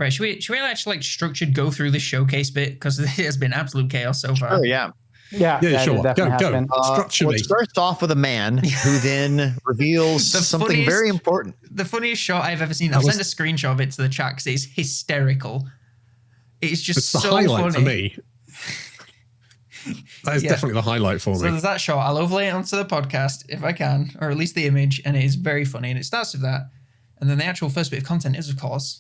Right, should we actually like structured go through this showcase bit, because it has been absolute chaos so far. Sure, yeah. Sure. Go. Well, it starts off with a man who then reveals something very important. The funniest shot I've ever seen. I've sent a screenshot of it to the chat because it's hysterical. It's just so funny. It's the highlight for me. That is definitely the highlight for me. So there's that shot. I'll overlay it onto the podcast if I can, or at least the image, and it is very funny. And it starts with that. And then the actual first bit of content is, of course,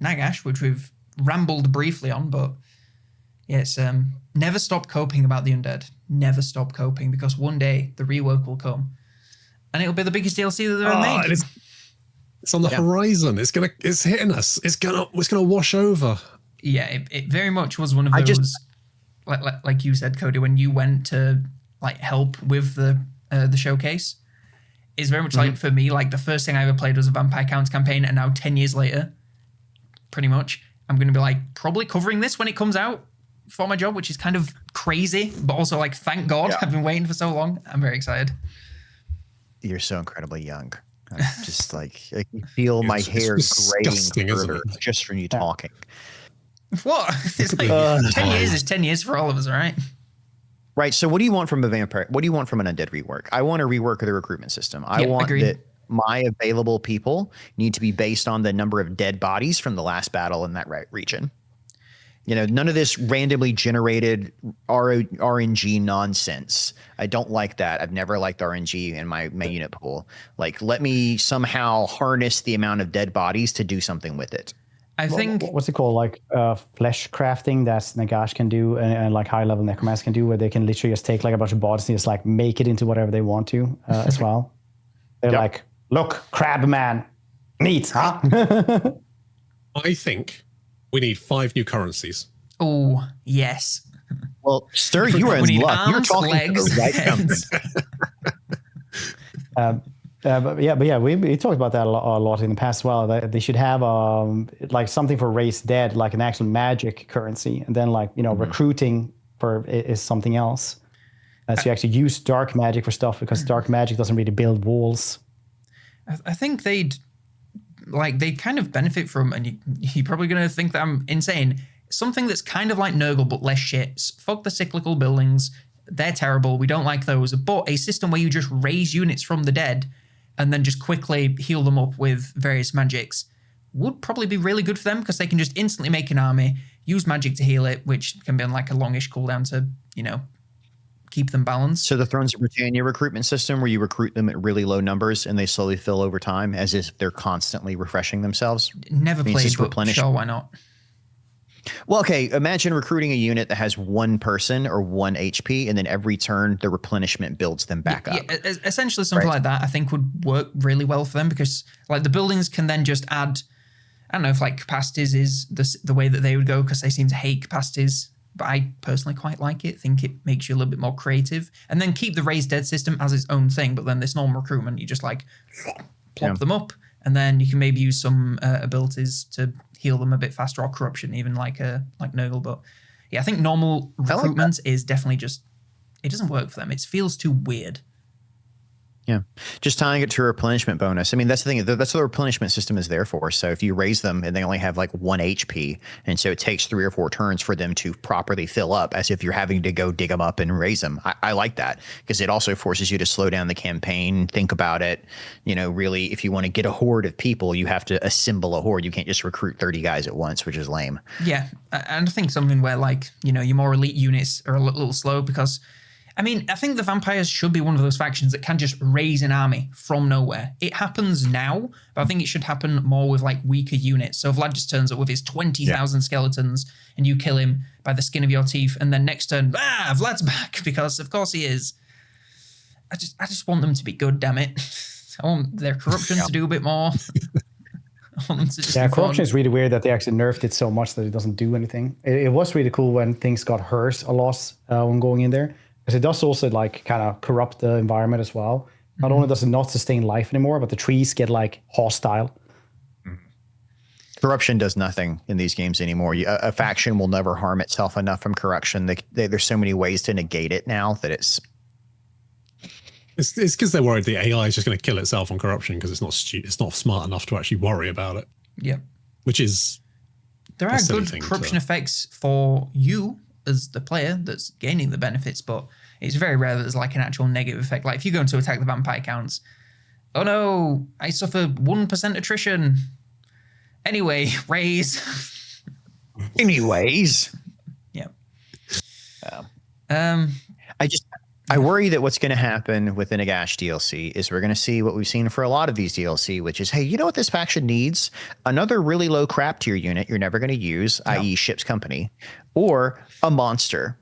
Nagash, which we've rambled briefly on, but it's never stop coping about the undead. Never stop coping, because one day the rework will come. And it'll be the biggest DLC that they've ever made. It's on the horizon. It's hitting us. It's gonna wash over. Yeah, it very much was one of those. Like you said, Cody, when you went to like help with the showcase, it's very much like, for me, like the first thing I ever played was a Vampire Counts campaign, and now 10 years later, pretty much, I'm going to be like probably covering this when it comes out for my job, which is kind of crazy, but also like, thank God, I've been waiting for so long. I'm very excited. You're so incredibly young. I'm just like, I can feel my hair graying further just from you talking. What? It's like 10 years is 10 years for all of us, all right? Right. So what do you want from a vampire? What do you want from an undead rework? I want a rework of the recruitment system. I want that my available people need to be based on the number of dead bodies from the last battle in that region. You know, none of this randomly generated RNG nonsense. I don't like that. I've never liked RNG in my unit pool. Like, let me somehow harness the amount of dead bodies to do something with it. I think what's it called, like flesh crafting that Nagash can do, and like high level necromancers can do, where they can literally just take like a bunch of bodies and just like make it into whatever they want to as well. They're like, look, crab man, neat, huh? I think we need 5 new currencies. Oh yes. Well, Stir, you are in luck. You're talking legs, to the right company. We talked about that a lot in the past as well. They should have like something for race dead, like an actual magic currency, and then like recruiting is something else. So you actually use dark magic for stuff, because dark magic doesn't really build walls. I think they'd kind of benefit from, and you're probably going to think that I'm insane, something that's kind of like Nurgle but less shit. Fuck the cyclical buildings. They're terrible. We don't like those. But a system where you just raise units from the dead and then just quickly heal them up with various magics would probably be really good for them, because they can just instantly make an army, use magic to heal it, which can be on like a longish cooldown to, keep them balanced. So the Thrones of Britannia recruitment system, where you recruit them at really low numbers and they slowly fill over time as if they're constantly refreshing themselves. Never played, but sure, why not? Well, okay, imagine recruiting a unit that has 1 person or 1 HP, and then every turn the replenishment builds them back up. Yeah, essentially something like that I think would work really well for them, because like the buildings can then just add, I don't know if like capacities is the way that they would go, because they seem to hate capacities, but I personally quite like it. Think it makes you a little bit more creative, and then keep the raised dead system as its own thing, but then this normal recruitment, you just like plop them up, and then you can maybe use some abilities to heal them a bit faster, or corruption, even like Nurgle. But yeah, I think normal recruitment is definitely just, it doesn't work for them. It feels too weird. Yeah, just tying it to a replenishment bonus. I mean, that's the thing. That's what the replenishment system is there for. So if you raise them and they only have like 1 HP, and so it takes 3 or 4 turns for them to properly fill up, as if you're having to go dig them up and raise them. I like that, because it also forces you to slow down the campaign, think about it. Really, if you want to get a horde of people, you have to assemble a horde. You can't just recruit 30 guys at once, which is lame. Yeah, and I think something where like, your more elite units are a little slow, because I mean, I think the vampires should be one of those factions that can just raise an army from nowhere. It happens now, but I think it should happen more with like weaker units. So Vlad just turns up with his 20,000 skeletons, and you kill him by the skin of your teeth, and then next turn, Vlad's back, because of course he is. I just want them to be good, damn it. I want their corruption to do a bit more. Corruption is really weird that they actually nerfed it so much that it doesn't do anything. It was really cool when things got hers a lot when going in there. Because it does also like kind of corrupt the environment as well. Not only does it not sustain life anymore, but the trees get like hostile. Corruption does nothing in these games anymore. A faction will never harm itself enough from corruption. There's so many ways to negate it now that it's because they're worried the AI is just going to kill itself on corruption, because it's not smart enough to actually worry about it. Yeah, which is There are good corruption effects for you as the player that's gaining the benefits, but it's very rare that there's like an actual negative effect. Like if you go to attack the vampire counts, oh no, I suffer 1% attrition. Anyway, raise. Anyways. Yeah. I worry that what's going to happen with the Nagash DLC is we're going to see what we've seen for a lot of these DLC, which is, hey, you know what this faction needs? Another really low crap tier unit you're never going to use, i.e. ship's company, or a monster,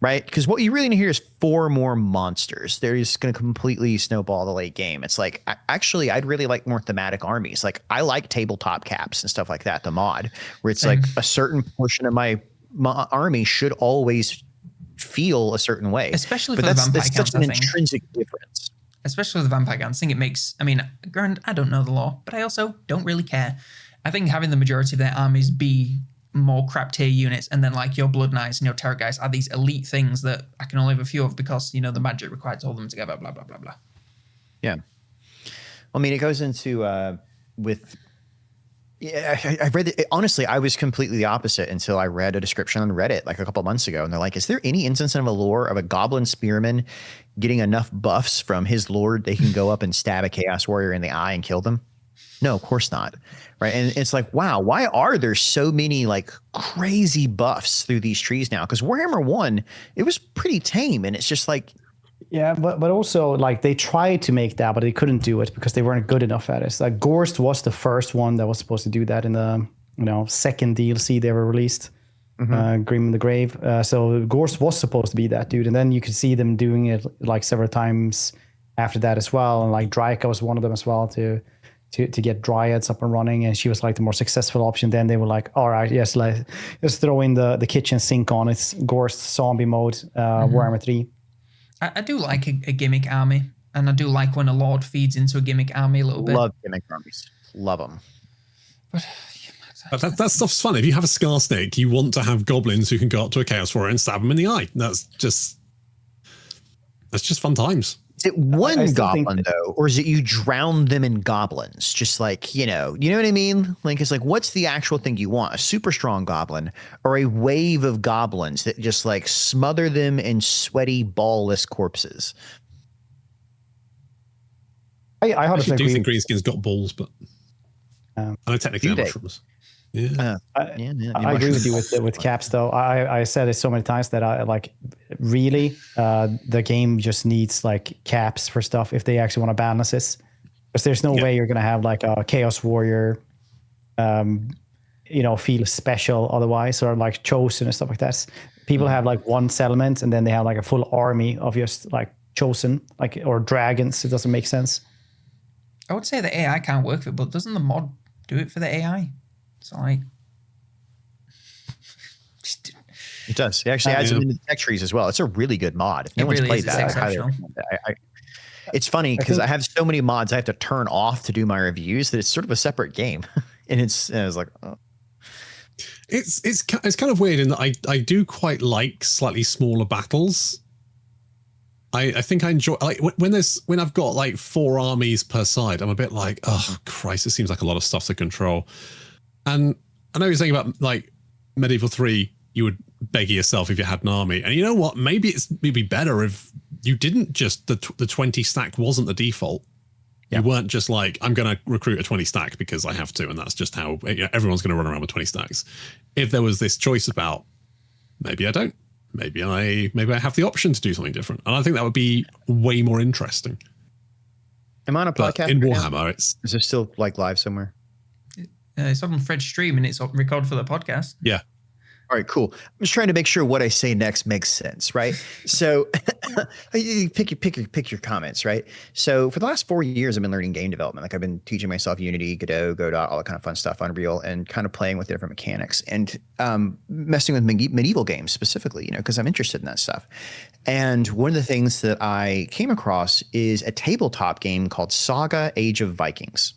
right? Because what you really need here is 4 more monsters. They're just going to completely snowball the late game. It's like, actually, I'd really like more thematic armies. Like I like tabletop caps and stuff like that, the mod, where it's like a certain portion of my army should always feel a certain way, especially for the vampire counts. That's such an intrinsic difference. Especially with the vampire counts, I think it makes. I mean, granted, I don't know the lore, but I also don't really care. I think having the majority of their armies be more crap tier units, and then like your Blood Knights and your Terror Guys are these elite things that I can only have a few of because the magic required to hold them together. Blah blah blah blah. Yeah, I mean, it goes into with. Yeah, I read it. Honestly, I was completely the opposite until I read a description on Reddit like a couple of months ago. And they're like, is there any instance of a lore of a goblin spearman getting enough buffs from his lord they can go up and stab a chaos warrior in the eye and kill them? No, of course not. Right. And it's like, wow, why are there so many like crazy buffs through these trees now? Because Warhammer 1, it was pretty tame. And it's just like, yeah, but also like they tried to make that, but they couldn't do it because they weren't good enough at it. Like Gorst was the first one that was supposed to do that in the second DLC they ever released, Grim in the Grave. So Gorst was supposed to be that dude, and then you could see them doing it like several times after that as well. And like Dryka was one of them as well to get Dryads up and running, and she was like the more successful option. Then they were like, all right, yes, let's throw in the kitchen sink on it's Gorst zombie mode, Warhammer 3. I do like a gimmick army, and I do like when a lord feeds into a gimmick army a little bit. Love gimmick armies. Love them. But that stuff's fun. If you have a Scar Snake, you want to have goblins who can go up to a Chaos Warrior and stab them in the eye. That's just fun times. Is it one goblin though, or is it you drown them in goblins? Just like, you know what I mean? Like, it's like, what's the actual thing you want? A super strong goblin or a wave of goblins that just like smother them in sweaty, ballless corpses? I actually do think Greenskins got balls, but I know technically they're mushrooms. Yeah. I agree with you with caps though. I said it so many times that I like really the game just needs like caps for stuff if they actually want to balance this, because there's no way you're gonna have like a Chaos Warrior feel special otherwise, or like Chosen and stuff like that. People have like one settlement and then they have like a full army of just like Chosen, like, or dragons. It doesn't make sense. I would say the AI can't work for it, but doesn't the mod do it for the AI? So like, it does. It actually adds them into the tech trees as well. It's a really good mod. If no one's played that, I highly recommend it. It's funny because I have so many mods I have to turn off to do my reviews that it's sort of a separate game, and I was like, oh. It's kind of weird in that I do quite like slightly smaller battles. I think I enjoy like when I've got like 4 armies per side, I'm a bit like, oh Christ, it seems like a lot of stuff to control. And I know you're saying about like Medieval 3, you would beg yourself if you had an army. And you know what? Maybe it'd be better if you didn't just, the 20 stack wasn't the default. You weren't just like, I'm going to recruit a 20 stack because I have to. And that's just how everyone's going to run around with 20 stacks. If there was this choice about, maybe I don't. Maybe I have the option to do something different. And I think that would be way more interesting. Am I on a podcast? In Warhammer, is it still like live somewhere? It's on Fred's stream and it's recorded for the podcast. Yeah. All right, cool. I'm just trying to make sure what I say next makes sense, right? So pick your comments, right? So for the last 4 years, I've been learning game development. Like I've been teaching myself Unity, Godot, Godot, all that kind of fun stuff, Unreal, and kind of playing with different mechanics and messing with medieval games specifically, because I'm interested in that stuff. And one of the things that I came across is a tabletop game called Saga: Age of Vikings.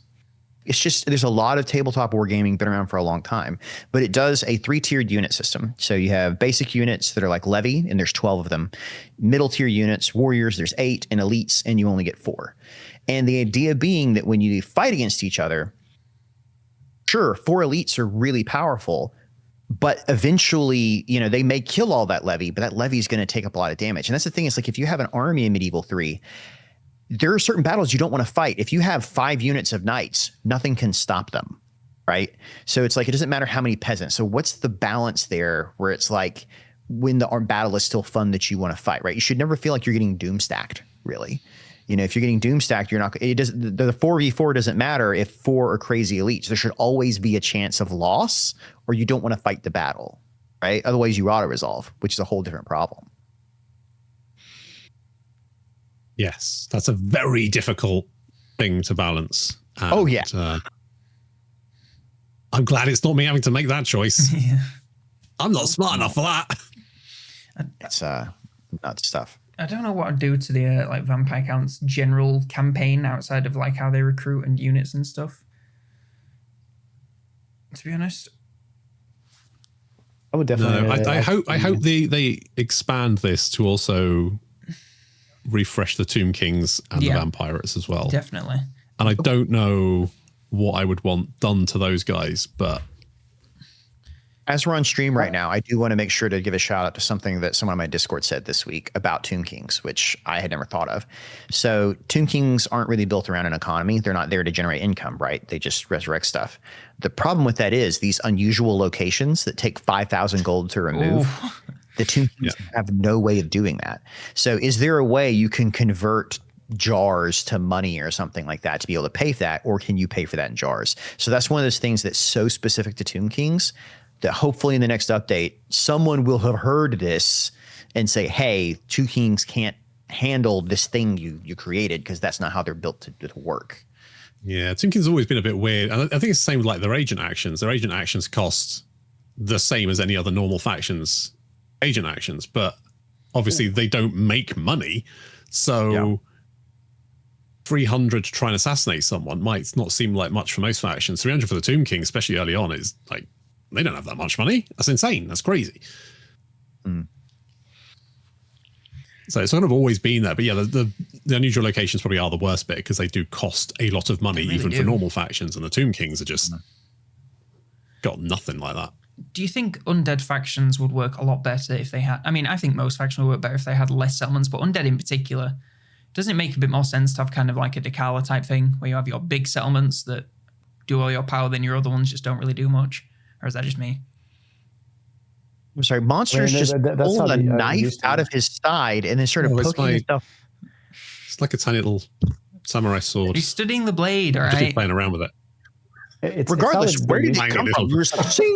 It's just, there's a lot of tabletop wargaming been around for a long time, but it does a 3-tiered unit system. So you have basic units that are like Levy, and there's 12 of them. Middle tier units, warriors, there's 8, and elites, and you only get 4. And the idea being that when you fight against each other, sure, 4 elites are really powerful, but eventually, they may kill all that levy, but that levy is going to take up a lot of damage. And that's the thing, is like, if you have an army in Medieval 3, there are certain battles you don't want to fight. If you have 5 units of knights, nothing can stop them, right? So it's like, it doesn't matter how many peasants. So what's the balance there where it's like, when the battle is still fun that you want to fight, right? You should never feel like you're getting doom stacked, really. If you're getting doom stacked, you're not. It does. The 4v4 doesn't matter if 4 are crazy elites. There should always be a chance of loss, or you don't want to fight the battle, right? Otherwise, you auto resolve, which is a whole different problem. Yes, that's a very difficult thing to balance. And, I'm glad it's not me having to make that choice. Yeah. I'm not smart enough for that. It's nuts stuff. I don't know what I'd do to the like Vampire Count's general campaign outside of like how they recruit and units and stuff. To be honest, I would definitely. No, I hope they expand this to also refresh the Tomb Kings and the Vampirates as well. Definitely. And I don't know what I would want done to those guys, but as we're on stream right now, I do want to make sure to give a shout out to something that someone on my Discord said this week about Tomb Kings, which I had never thought of. So Tomb Kings aren't really built around an economy. They're not there to generate income, right? They just resurrect stuff. The problem with that is these unusual locations that take 5,000 gold to remove. Ooh. The Tomb Kings have no way of doing that. So is there a way you can convert jars to money or something like that to be able to pay for that, or can you pay for that in jars? So that's one of those things that's so specific to Tomb Kings that hopefully in the next update, someone will have heard this and say, hey, Tomb Kings can't handle this thing you created because that's not how they're built to work. Yeah, Tomb Kings has always been a bit weird. And I think it's the same with like their agent actions. Their agent actions cost the same as any other normal factions agent actions, but obviously they don't make money. So 300 to try and assassinate someone might not seem like much for most factions. 300 for the Tomb King, especially early on, is like, they don't have that much money. That's insane. That's crazy. So it's kind of always been there. But yeah, the unusual locations probably are the worst bit because they do cost a lot of money, really even for normal factions. And the Tomb Kings are just got nothing like that. Do you think undead factions would work a lot better if they had... I mean, I think most factions would work better if they had less settlements, but undead in particular, doesn't it make a bit more sense to have kind of like a Decala type thing where you have your big settlements that do all your power, then your other ones just don't really do much? Or is that just me? I'm sorry, Monsters just pulled a knife out of his side and then started poking his stuff. It's like a tiny little samurai sword. He's studying the blade, all right? Just playing around with it. Regardless, where did it come from?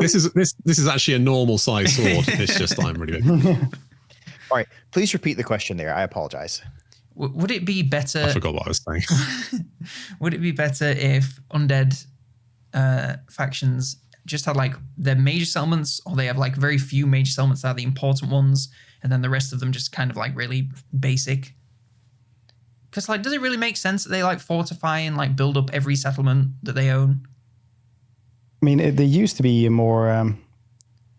This is actually a normal size sword. It's just I'm really big. All right, please repeat the question there. I apologize. Would it be better... I forgot what I was saying. Would it be better if undead factions just had like their major settlements, or they have like very few major settlements that are the important ones, and then the rest of them just kind of like really basic? Because like, does it really make sense that they like fortify and like build up every settlement that they own? I mean, they used to be more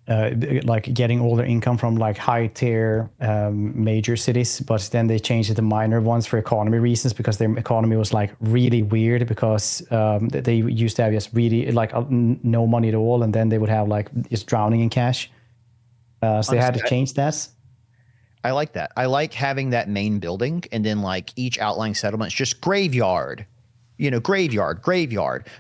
like getting all their income from like high tier major cities, but then they changed it to minor ones for economy reasons, because their economy was like really weird, because they used to have just really like no money at all, and then they would have like just drowning in cash. So they had to change that. I like that. I like having that main building, and then like each outlying settlement's just graveyard. Graveyard.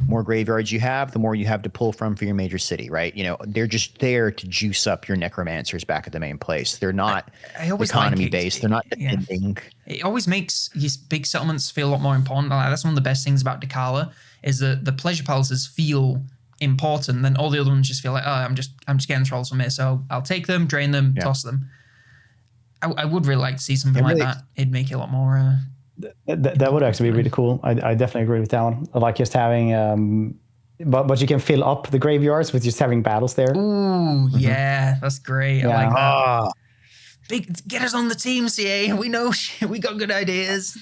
More graveyards you have, the more you have to pull from for your major city, right? They're just there to juice up your necromancers back at the main place. They're not economy based. They're not depending. It always makes these big settlements feel a lot more important. That's one of the best things about Decala, is that the pleasure palaces feel important. Then all the other ones just feel like, oh, I'm just getting trolls from here, so I'll take them, drain them, toss them. I would really like to see something like that. It'd make it a lot more... That would actually be really cool. I definitely agree with that one. I like just having, but you can fill up the graveyards with just having battles there. Ooh, yeah, that's great. Yeah. I like that. Get us on the team, CA. We know we got good ideas.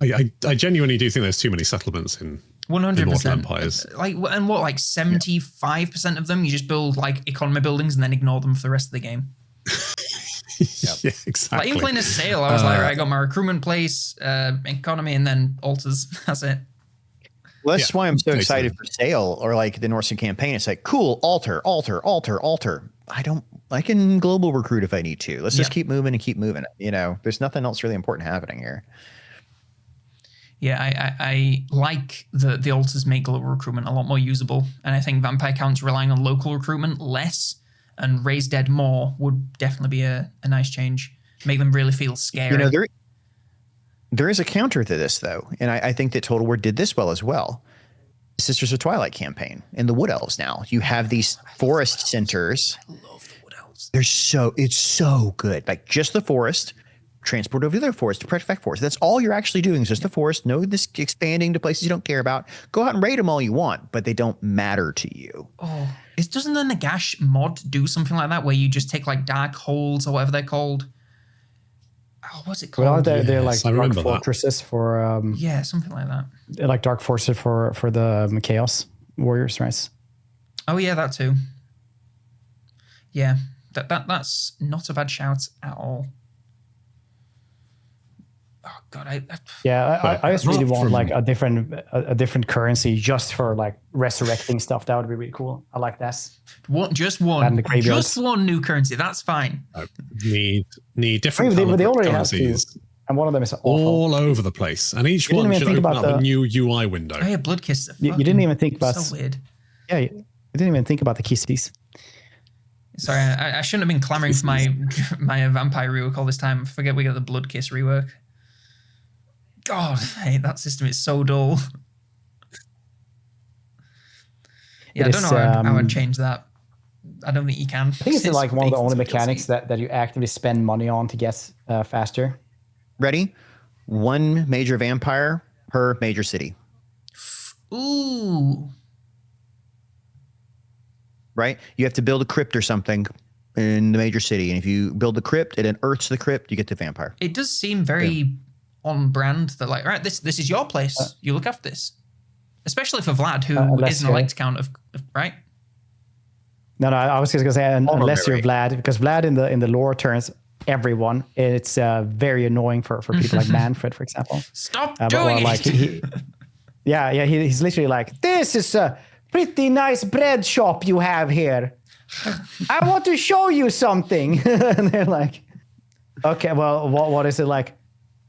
I genuinely do think there's too many settlements in 100% empires. Like 75% of them you just build like economy buildings and then ignore them for the rest of the game. Yeah, exactly. Like even playing a sale, I was like, right, I got my recruitment place, economy, and then altars. That's it. Well, that's why I'm so excited for Sail or like the Norseman campaign. It's like, cool, alter. I can global recruit if I need to. Let's just keep moving and keep moving. You know, there's nothing else really important happening here. Yeah, I like the alters make global recruitment a lot more usable. And I think vampire counts relying on local recruitment less and raise dead more would definitely be a nice change. Make them really feel scary. You know, there is a counter to this, though. And I think that Total War did this well as well. Sisters of Twilight campaign in the Wood Elves now. You have these forest centers. I love the Wood Elves. It's so good. Like just the forest, transport over the other forest to protect forest. That's all you're actually doing is just the forest. No, this expanding to places you don't care about. Go out and raid them all you want, but they don't matter to you. Oh, doesn't the Nagash mod do something like that where you just take like dark holes or whatever they're called? Oh, what's it called? Well, they're like dark fortresses for yeah, something like that. They're like dark fortresses for the Chaos Warriors, right? Oh yeah, that too. Yeah, that's not a bad shout at all. Oh god, I just really want like a different currency just for like resurrecting stuff. That would be really cool. I like that. Just one new currency. That's fine. Need different. They already have two, and one of them is awful. All over the place, and each one should open up a new UI window. Oh yeah, blood kisses. You didn't even think about. So weird. Yeah, you didn't even think about the kisses. Sorry, I shouldn't have been clamoring for my vampire rework all this time. I forget we got the blood kiss rework. God, I hate that system. It's so dull. Yeah, I don't know how I'd change that. I don't think you can. I think it's like one of the only mechanics that you actively spend money on to get faster. Ready? One major vampire per major city. Ooh. Right? You have to build a crypt or something in the major city. And if you build the crypt, it unearths the crypt, you get the vampire. It does seem very on brand that like, all right, this is your place. You look after this. Especially for Vlad, who isn't a elect count of right? No, I was just gonna say unless you're Vlad, because Vlad in the lore turns everyone. It's very annoying for people like Manfred, for example. Stop doing it. He's literally like, this is a pretty nice bread shop you have here. I want to show you something. And they're like, okay, well, what is it like?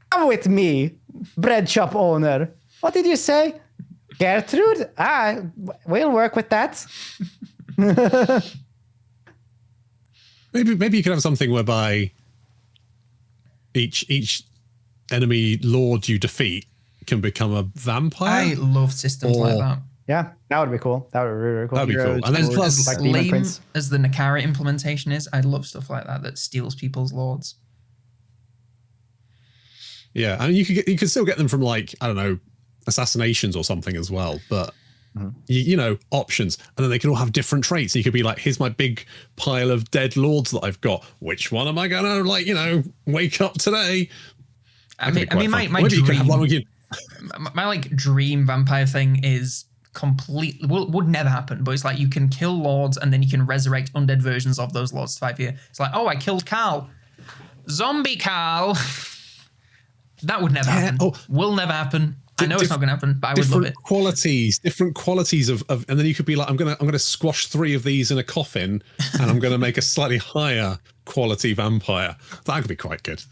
Come with me, bread shop owner. What did you say? Gertrude? We'll work with that. Maybe you could have something whereby each enemy lord you defeat can become a vampire. I love systems like that. Yeah, that would be cool. That would be really cool. That'd be cool. And then plus, like lame as the Nakara implementation is, I love stuff like that steals people's lords. Yeah, and you could still get them from like, I don't know, assassinations or something as well, but you know, options, and then they can all have different traits. So you could be like, here's my big pile of dead lords that I've got. Which one am I gonna like, you know, wake up today? I mean, my dream, my like dream vampire thing is completely would never happen, but it's like you can kill lords and then you can resurrect undead versions of those lords to fight for you. It's like, oh, I killed Carl, zombie Carl. That would never happen. Will never happen. I know it's not going to happen, but I would love it. Different qualities of, and then you could be like, I'm gonna squash 3 of these in a coffin, and I'm gonna make a slightly higher quality vampire. That could be quite good.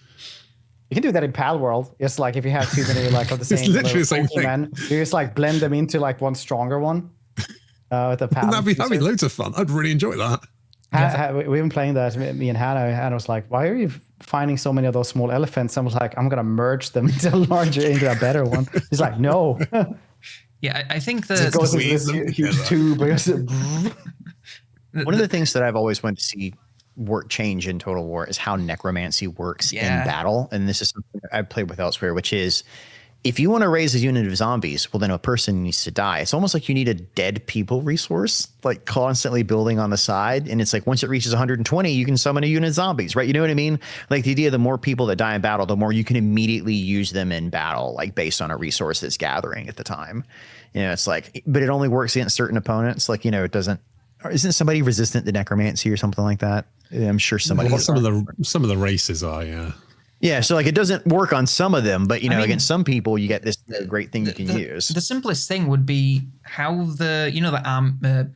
You can do that in Pal World. It's like if you have too many like of the same, it's literally the same thing. Man, you just like blend them into like one stronger one. With the Pal. That'd be loads of fun. I'd really enjoy that. We've been playing that, me and Hannah. Hannah was like, why are you finding so many of those small elephants? I was like, I'm going to merge them into a better one. He's like, no. Yeah, I think it goes into this huge tube. One of the things that I've always wanted to see change in Total War is how necromancy works in battle. And this is something I've played with elsewhere, which is, if you want to raise a unit of zombies, well, then a person needs to die. It's almost like you need a dead people resource, like constantly building on the side. And it's like once it reaches 120, you can summon a unit of zombies, right? You know what I mean? Like the idea, the more people that die in battle, the more you can immediately use them in battle, like based on a resource that's gathering at the time. You know, it's like, but it only works against certain opponents. Like, you know, it doesn't, isn't somebody resistant to necromancy or something like that? I'm sure somebody. Well, some of the races are, yeah. Yeah, so like it doesn't work on some of them, but against some people, you get this great thing you can use. The simplest thing would be how the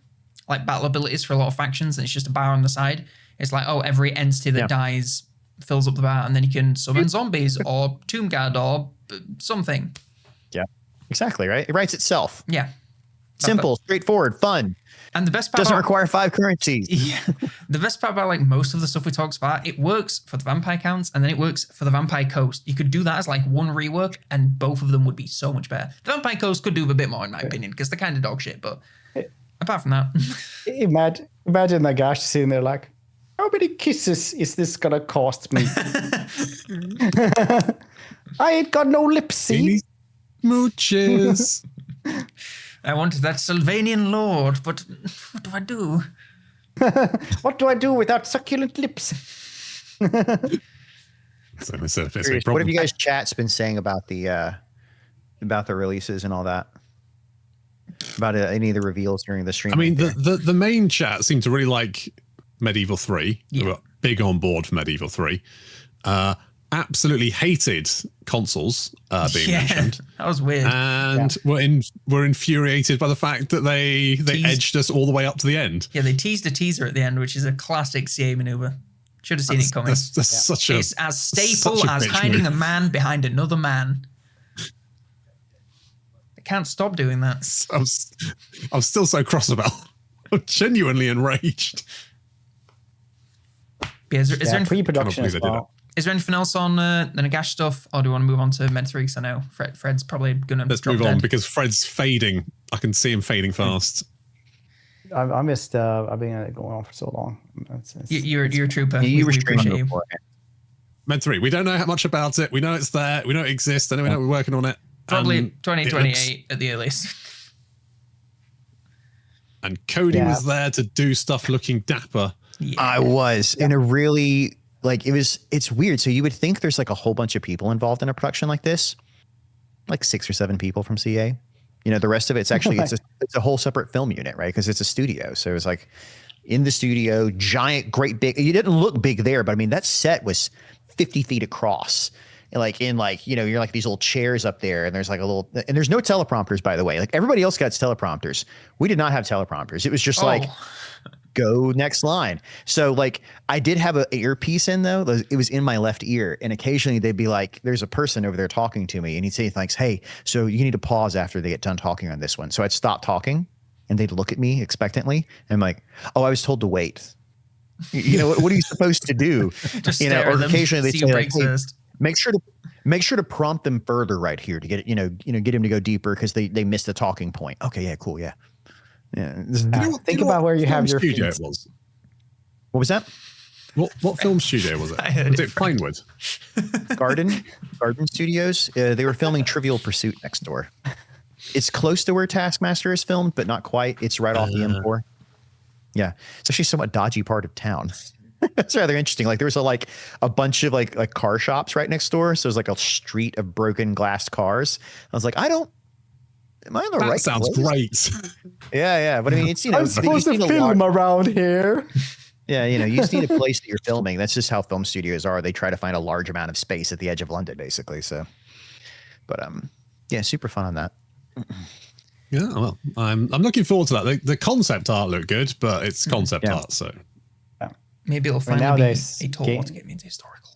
like battle abilities for a lot of factions, and it's just a bar on the side. It's like, oh, every entity that dies fills up the bar, and then you can summon zombies or Tomb Guard or something. Yeah, exactly, right? It writes itself. Yeah. Simple, straightforward, fun. And the best part doesn't require 5 currencies. Yeah. The best part about like most of the stuff we talked about, it works for the vampire counts and then it works for the vampire coast. You could do that as like one rework and both of them would be so much better. The vampire coast could do a bit more in my opinion because they're kind of dog shit, but apart from that. Imagine Nagash sitting there like, how many kisses is this gonna cost me? I ain't got no lips, see? Mooches. I wanted that Sylvanian lord, but what do I do? What do I do without succulent lips? So what have you guys' chat's been saying about the releases and all that? About any of the reveals during the stream? I mean, the main chat seemed to really like Medieval 3. Yeah. They were big on board for Medieval 3. Absolutely hated consoles being mentioned. That was weird. And were infuriated by the fact that they edged us all the way up to the end. Yeah, they teased a teaser at the end, which is a classic CA maneuver. Should have seen it coming. That's such a... It's as staple as hiding a man behind another man. They can't stop doing that. I'm still so cross about it. I'm genuinely enraged. Yeah, is there pre-production as well. Is there anything else on the Nagash stuff, or do you want to move on to Med 3? Because I know Fred's probably going to Let's move on, because Fred's fading. I can see him fading fast. I missed, I've been going on for so long. You're a trooper. You were appreciate you. Med 3, we don't know how much about it. We know it's there. We know it exists. And we know we're working on it. Probably 2028 at the earliest. And Cody was there to do stuff looking dapper. Yeah. I was in a really... Like it's weird. So you would think there's like a whole bunch of people involved in a production like this, like 6 or 7 people from CA. The rest of it's actually it's a whole separate film unit, right? Because it's a studio. So it was like in the studio, giant, great, big. You didn't look big there, but I mean that set was 50 feet across. And you're like these little chairs up there, and there's like and there's no teleprompters, by the way. Like everybody else got teleprompters. We did not have teleprompters. It was just like. Go next line. So like I did have an earpiece in though. It was in my left ear. And occasionally they'd be like, there's a person over there talking to me. And he'd say things, hey, so you need to pause after they get done talking on this one. So I'd stop talking and they'd look at me expectantly. And I'm like, oh, I was told to wait. What are you supposed to do? Just or occasionally they say like, hey, first. make sure to prompt them further right here to get it, get him to go deeper because they missed the talking point. Okay, yeah, cool, yeah. Yeah. Think about where you have your studio it was. What was that? What film studio was it? Was it Pinewood? Garden Studios. They were filming Trivial Pursuit next door. It's close to where Taskmaster is filmed, but not quite. It's right off the M4. Yeah, it's actually a somewhat dodgy part of town. It's rather interesting. Like there was a bunch of like car shops right next door. So it was like a street of broken glass cars. I was like, am I in the right place? That sounds great. Yeah. But I mean, it's, I'm supposed to film around here. Yeah, you just need a place that you're filming. That's just how film studios are. They try to find a large amount of space at the edge of London, basically. So, but yeah, super fun on that. Yeah, well, I'm looking forward to that. The concept art looked good, but it's concept art, so. Maybe it'll finally be a tool to get me into historical.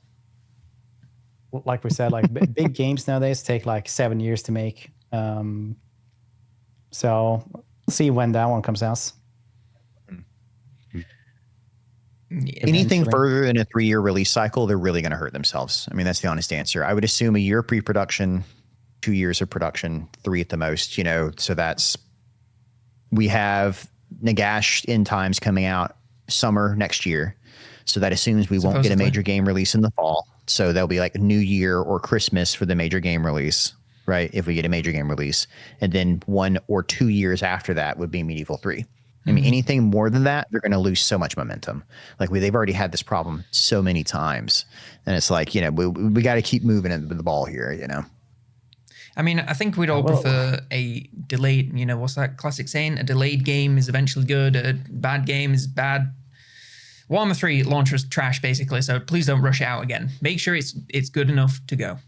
Like we said, like big games nowadays take like 7 years to make. So see when that one comes out. Anything further than a 3-year release cycle, they're really going to hurt themselves. I mean, that's the honest answer. I would assume a year pre-production, 2 years of production, 3 at the most, so we have Nagash End Times coming out summer next year. So that assumes we won't get a major game release in the fall. So there'll be like a New Year or Christmas for the major game release. Right, if we get a major game release, and then 1 or 2 years after that would be Medieval 3. I mean, anything more than that, they're going to lose so much momentum. Like they've already had this problem so many times, and it's like we got to keep moving the ball here. I mean, I think we'd all prefer a delayed. What's that classic saying? A delayed game is eventually good. A bad game is bad. Warhammer 3 launch was trash, basically, so please don't rush it out again. Make sure it's good enough to go.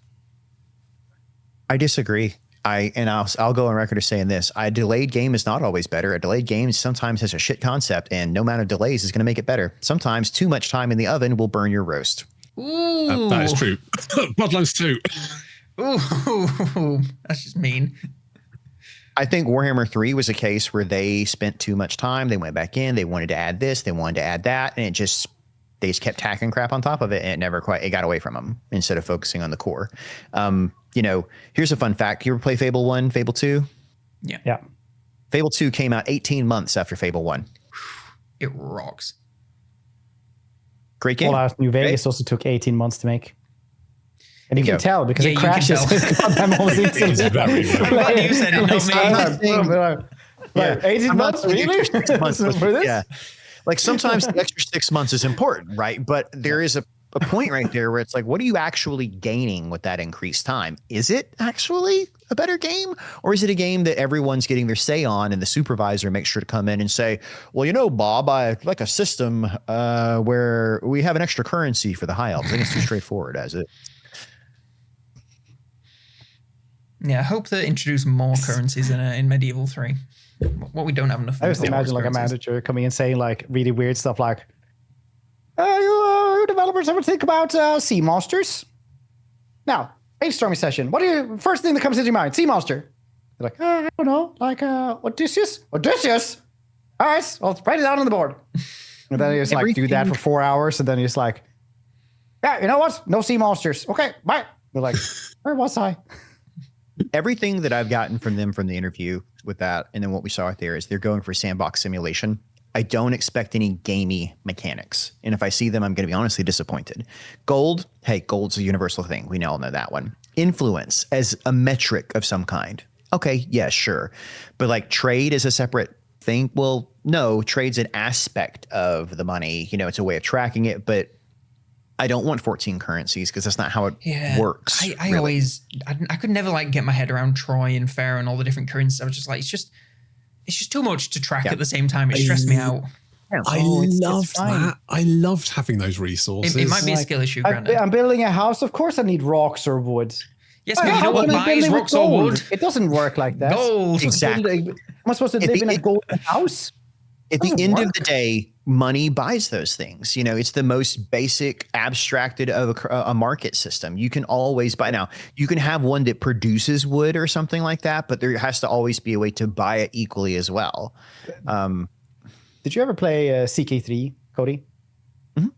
I disagree. I'll go on record as saying this. A delayed game is not always better. A delayed game sometimes has a shit concept, and no amount of delays is going to make it better. Sometimes too much time in the oven will burn your roast. Ooh. That is true. Bloodlines 2. Ooh, that's just mean. I think Warhammer 3 was a case where they spent too much time. They went back in. They wanted to add this. They wanted to add that. And they just kept tacking crap on top of it. And it got away from them instead of focusing on the core. Here's a fun fact. You ever play Fable 1, Fable 2? Yeah. Fable 2 came out 18 months after Fable 1. It rocks. Great game. Fallout New Vegas also took 18 months to make. And you can tell because it crashes. I'm glad you said it, not me. Like 18 months, really? Yeah. Like sometimes the extra 6 months is important, right? But there is a point right there where it's like, what are you actually gaining with that increased time? Is it actually a better game? Or is it a game that everyone's getting their say on and the supervisor makes sure to come in and say, well, Bob, I like a system where we have an extra currency for the high elves. I think it's too straightforward as it. Yeah, I hope they introduce more currencies in Medieval 3. What we don't have enough. I just imagine like a manager coming in saying like really weird stuff like, you developers ever think about sea monsters? Now, brainstorming session. What do you first thing that comes into your mind? Sea monster. They're like, I don't know, like Odysseus? Odysseus? All right, well, write it down on the board. And then you just like do that for 4 hours, and then you're just like, yeah, you know what? No sea monsters. Okay, bye. They're like, where was I? Everything that I've gotten from them from the interview with that, and then what we saw out there is they're going for sandbox simulation. I don't expect any gamey mechanics. And if I see them, I'm going to be honestly disappointed. Gold's a universal thing. We all know that one. Influence as a metric of some kind. Okay, yeah, sure. But like trade is a separate thing. Well, no, trade's an aspect of the money. It's a way of tracking it, but I don't want 14 currencies because that's not how it works. I always could never like get my head around Troy and Fair and all the different currencies. I was just like, it's just too much to track at the same time. It stressed me out. I loved that. I loved having those resources. It might be a skill issue, granted. I'm building a house. Of course I need rocks or wood. Yes, but you know what buys rocks or wood? It doesn't work like that. Gold. Exactly. Am I supposed to live in a golden house? At the end of the day, money buys those things. It's the most basic abstracted of a market system. You can always buy. Now, you can have one that produces wood or something like that, but there has to always be a way to buy it equally as well. Did you ever play CK3, Cody? Mm-hmm.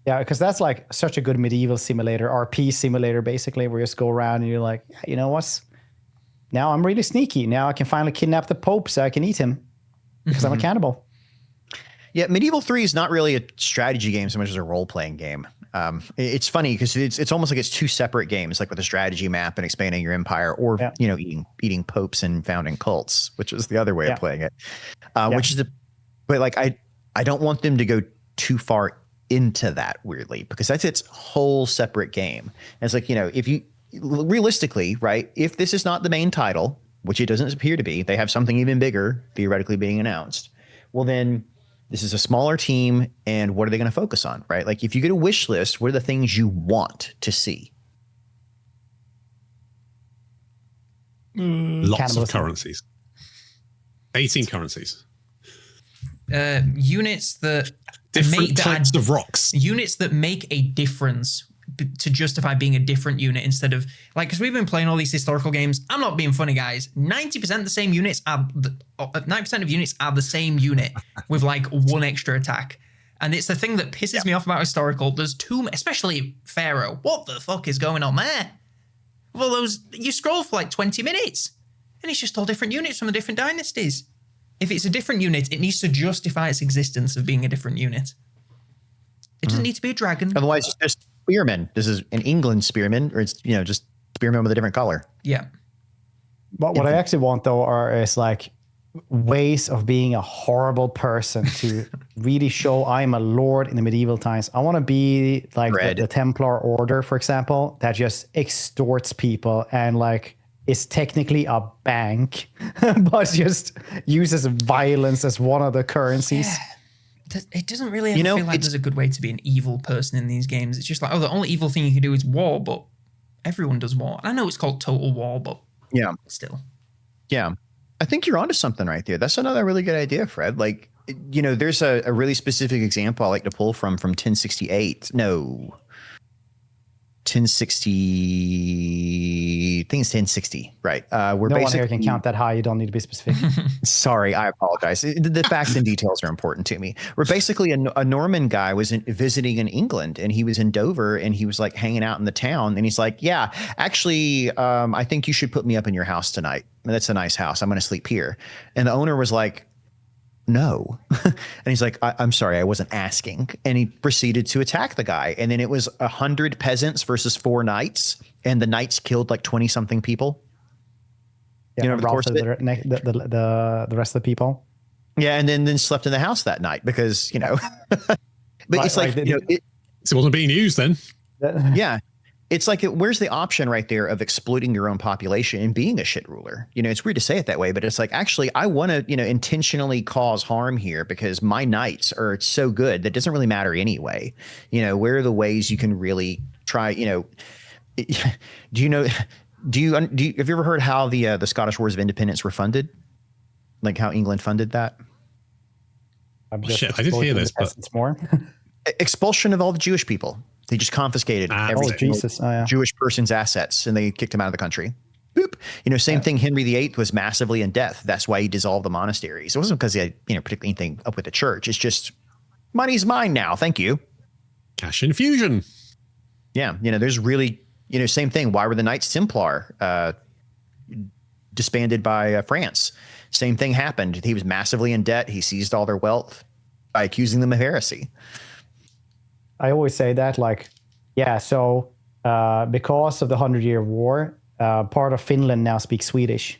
Yeah, because that's like such a good medieval simulator, RP simulator, basically, where you just go around and you're like, yeah, you know what? Now I'm really sneaky. Now I can finally kidnap the Pope so I can eat him. Because I'm a cannibal. Yeah, Medieval 3 is not really a strategy game so much as a role-playing game. It's funny because it's almost like it's two separate games, like with a strategy map and expanding your empire, or eating popes and founding cults, which is the other way of playing it. But like I don't want them to go too far into that weirdly because that's its whole separate game. And it's like if you realistically, right, if this is not the main title, which it doesn't appear to be, they have something even bigger theoretically being announced. Well, then this is a smaller team, and what are they going to focus on, right? Like if you get a wish list, what are the things you want to see? Lots of currencies. 18 currencies. Units that different types of rocks. Units that make a difference to justify being a different unit instead of like, because we've been playing all these historical games. I'm not being funny, guys. 90% of the same units are 90% of units are the same unit with like one extra attack, and it's the thing that pisses me off about historical. There's too, especially Pharaoh. What the fuck is going on there? Well, you scroll for like 20 minutes, and it's just all different units from the different dynasties. If it's a different unit, it needs to justify its existence of being a different unit. It doesn't need to be a dragon. Otherwise, it's just spearmen. This is an England spearman, or it's just spearmen with a different color. Yeah. But what I actually want though is like ways of being a horrible person to really show I'm a lord in the medieval times. I want to be like the Templar Order, for example, that just extorts people and like is technically a bank, but just uses violence as one of the currencies. Yeah. it doesn't really ever feel like there's a good way to be an evil person in these games. It's just like, the only evil thing you can do is war, but everyone does war. And I know it's called Total War, but still. Yeah. I think you're onto something right there. That's another really good idea, Fred. Like, there's a really specific example I like to pull from 1068. No. 1060, I think it's 1060, right? We're no one here can count that high. You don't need to be specific. Sorry, I apologize. The facts and details are important to me. We're basically a Norman guy was visiting in England, and he was in Dover, and he was like hanging out in the town, and he's like, yeah, actually, I think you should put me up in your house tonight. That's a nice house. I'm going to sleep here. And the owner was like, no. And he's like, I'm sorry, I wasn't asking. And he proceeded to attack the guy. And then it was 100 peasants versus 4 knights. And the knights killed like 20 something people. Yeah, over the course of it. The rest of the people. Yeah. And then slept in the house that night because, but it's like, it wasn't being used then. Yeah. It's like, where's the option right there of exploiting your own population and being a shit ruler? It's weird to say it that way, but it's like, actually, I want to, intentionally cause harm here because my knights are so good that doesn't really matter anyway. Where are the ways you can really try, have you ever heard how the Scottish Wars of Independence were funded? Like how England funded that? I did hear this, but more. Expulsion of all the Jewish people. They just confiscated every Jewish person's assets and they kicked him out of the country. Boop. Same thing. Henry VIII was massively in debt. That's why he dissolved the monasteries. It wasn't because he had, particularly anything up with the church. It's just money's mine now. Thank you. Cash infusion. Yeah. There's really, same thing. Why were the Knights Templar disbanded by France? Same thing happened. He was massively in debt. He seized all their wealth by accusing them of heresy. I always say that, so because of the 100-Year War, part of Finland now speaks Swedish.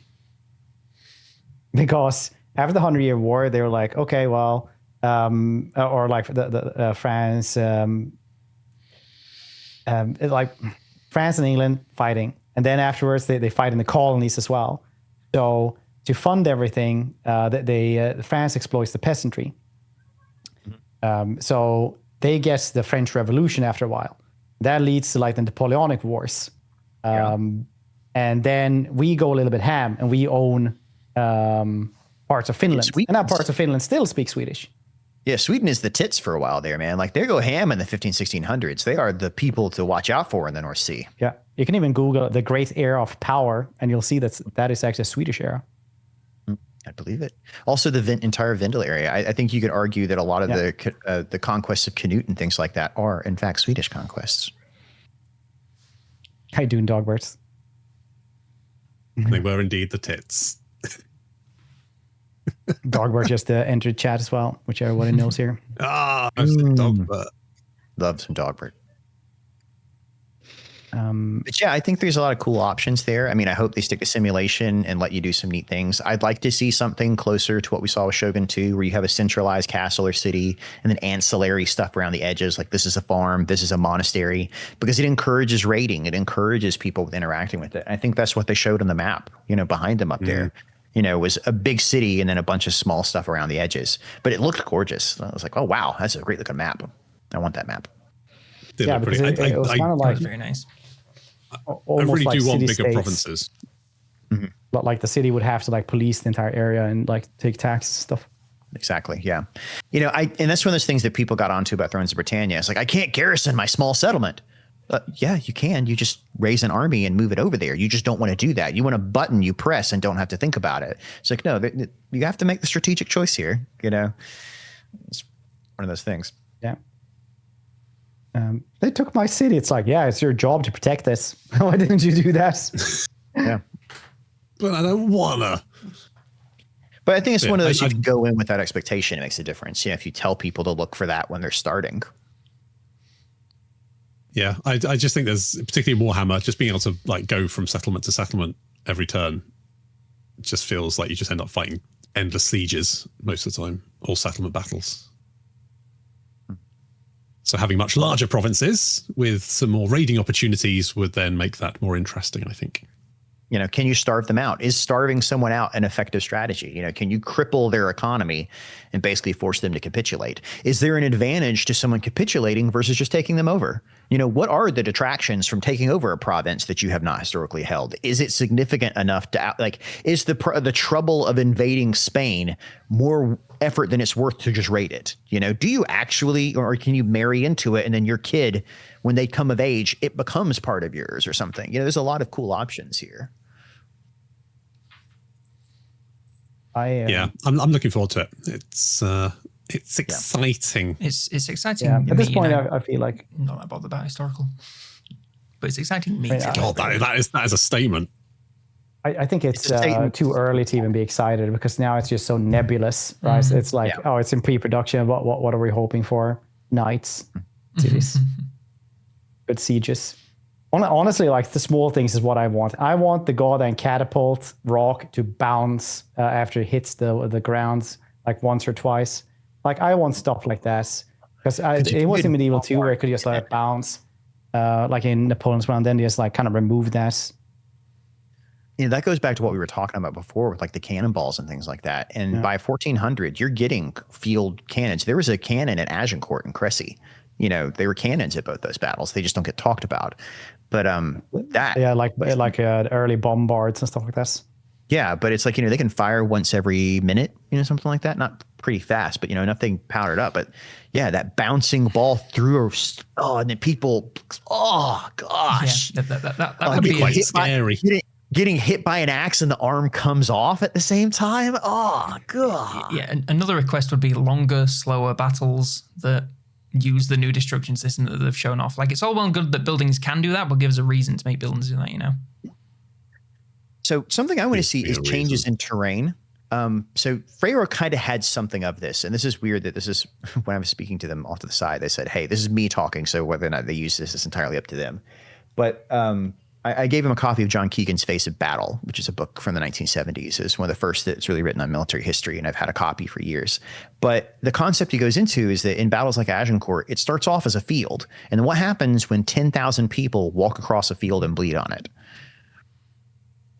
Because after the 100-Year War, they were like, okay, well, or like the France, like France and England fighting. And then afterwards, they fight in the colonies as well. So to fund everything, France exploits the peasantry. So they get the French Revolution after a while. That leads to like the Napoleonic Wars. And then we go a little bit ham and we own parts of Finland. And now parts of Finland still speak Swedish. Yeah, Sweden is the tits for a while there, man. Like they go ham in the 1600s. They are the people to watch out for in the North Sea. Yeah, you can even Google the Great Era of Power and you'll see that is actually a Swedish era. I believe it. Also, the entire Vendel area. I think you could argue that a lot of the conquests of Canute and things like that are, in fact, Swedish conquests. Hi, Dune Dogbirds. They were indeed the tits. Dogbird just entered chat as well, which everybody knows here. Dogbird. Love some Dogbird. But yeah, I think there's a lot of cool options there. I mean, I hope they stick to simulation and let you do some neat things. I'd like to see something closer to what we saw with Shogun 2, where you have a centralized castle or city and then ancillary stuff around the edges. Like this is a farm, this is a monastery, because it encourages raiding. It encourages people with interacting with it. And I think that's what they showed on the map, behind them up there. Was a big city and then a bunch of small stuff around the edges. But it looked gorgeous. I was like, oh, wow, that's a great looking map. I want that map. Yeah, because it was kind of like very nice. I really do want bigger provinces. Mm-hmm. But like the city would have to like police the entire area and like take taxes and stuff. Exactly. Yeah. And that's one of those things that people got onto about Thrones of Britannia. It's like, I can't garrison my small settlement. Yeah, you can. You just raise an army and move it over there. You just don't want to do that. You want a button you press and don't have to think about it. It's like, no, you have to make the strategic choice here. It's one of those things. Yeah. They took my city. It's like, yeah, it's your job to protect this. Why didn't you do that? Yeah. But I don't wanna. But I think it's one of those you can go in with that expectation. It makes a difference. If you tell people to look for that when they're starting. Yeah, I just think there's, particularly Warhammer, just being able to like go from settlement to settlement every turn, it just feels like you just end up fighting endless sieges most of the time, or settlement battles. So having much larger provinces with some more raiding opportunities would then make that more interesting, I think. You know, can you starve them out? Is starving someone out an effective strategy? You know, can you cripple their economy and basically force them to capitulate? Is there an advantage to someone capitulating versus just taking them over? You know, what are the detractions from taking over a province that you have not historically held? Is it significant enough to like, is the trouble of invading Spain more effort than it's worth to just raid it? You know, do you actually, or can you marry into it and then your kid, when they come of age, it becomes part of yours or something? You know, there's a lot of cool options here. Yeah, I'm looking forward to it. It's exciting. It's exciting. Yeah, at this point, I feel like I'm not that bothered about historical, but it's exciting me. God, that is a statement. I think it's too early to even be excited because now it's just so nebulous, right? Mm-hmm. It's like, oh, it's in pre-production. What are we hoping for? Knights, cities, good sieges. Honestly, like the small things is what I want. I want the goddamn catapult rock to bounce after it hits the ground like once or twice. Like I want stuff like that because it was in Medieval 2 where it could just let it bounce, like in Napoleon's Round. Then just like kind of remove that. You know, that goes back to what we were talking about before with like the cannonballs and things like that. And by 1400, you're getting field cannons. There was a cannon at Agincourt and Cressy. You know, they were cannons at both those battles. They just don't get talked about. But like early bombards and stuff like this. Yeah, but it's like, you know, they can fire once every minute, you know, something like that. Not pretty fast, but you know, nothing powdered up. But yeah, that bouncing ball through, and then people, oh gosh, that would be quite scary. Getting hit by an axe and the arm comes off at the same time. Oh god. Yeah, another request would be longer, slower battles that use the new destruction system that they've shown off. Like, it's all well and good that buildings can do that, but give us a reason to make buildings do that, you know? So something I want to see is changes in terrain. So Freyro kind of had something of this, and this is weird that this is, when I was speaking to them off to the side, they said, hey, this is me talking, so whether or not they use this is entirely up to them. But I gave him a copy of John Keegan's Face of Battle, which is a book from the 1970s. It's one of the first that's really written on military history, and I've had a copy for years. But the concept he goes into is that in battles like Agincourt, it starts off as a field. And what happens when 10,000 people walk across a field and bleed on it?